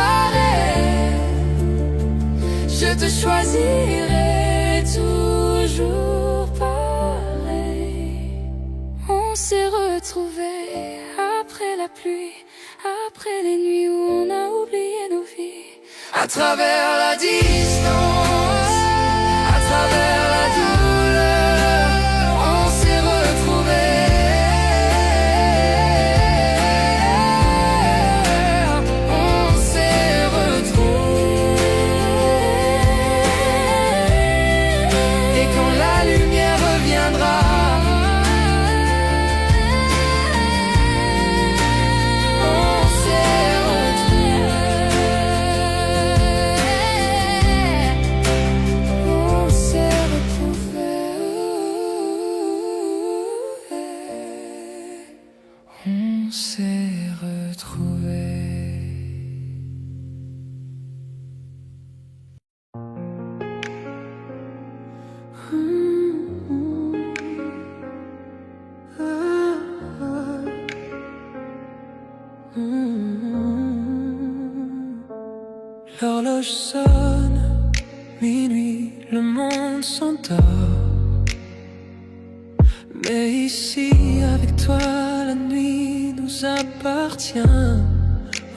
je te choisirai toujours pareil. On s'est retrouvés après la pluie, après les nuits où on a oublié nos vies, à travers la distance, à travers la douleur, on s'est retrouvés. On s'est retrouvés. Et quand la lumière reviendra, on s'est retrouvés. On s'est retrouvés. On s'est retrouvés. L'horloge sonne, minuit, le monde s'endort. Mais ici, avec toi, la nuit nous appartient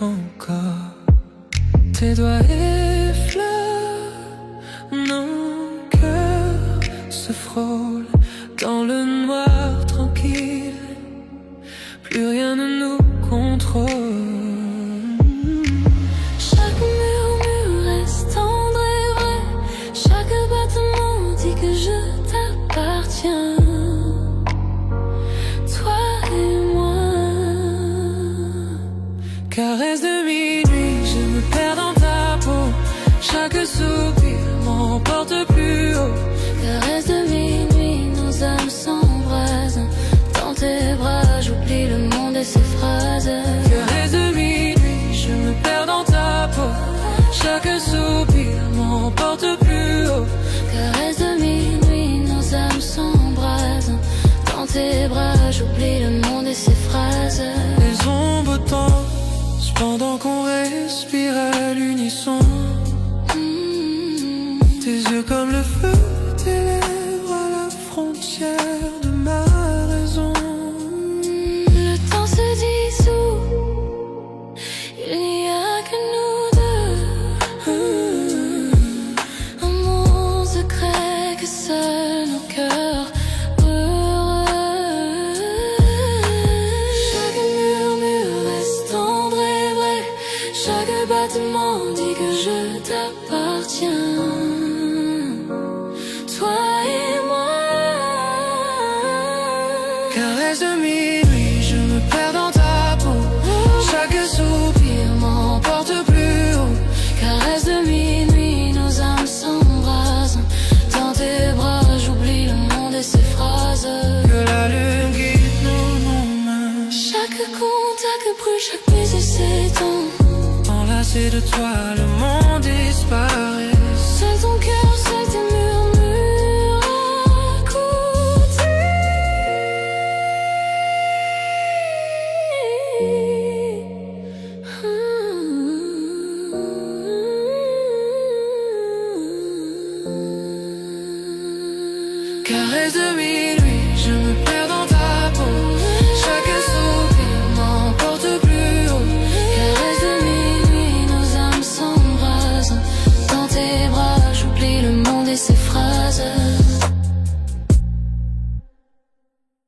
encore. Tes doigts effleurent nos cœurs, se frôlent dans le noir tranquille. Plus rien ne nous contrôle. chaque murmure reste en m'emporte plus haut. Caresse de minuit, nos âmes s'embrasent. Dans tes bras, j'oublie le monde et ses phrases. Caresse de minuit, je me perds dans ta peau. Chaque soupir m'emporte plus haut. Caresse de minuit, nos âmes s'embrasent. Dans tes bras, j'oublie le monde et ses phrases. Les ombres dansent pendant qu'on respire à l'unisson. Tes yeux comme le feu, tes lèvres à la frontière de ma raison. Le temps se dissout, il n'y a que nous deux. Un monde secret que seuls nos cœurs heureux. Chaque murmure reste tendre et vrai. Chaque battement dit que je t'appartiens. Toi et moi. Caresse de minuit, je me perds dans ta peau. Chaque soupir m'emporte plus haut. Caresse de minuit, nos âmes s'embrasent. Dans tes bras, j'oublie le monde et ses phrases. Que la lune guide nos mains. Chaque contact brûle, chaque baiser s'éteint. Enlacé de toi, le monde disparaît. Seul ton cœur, seul tes murmures à côté. Caresse de minuit, je me perds dans ta peau.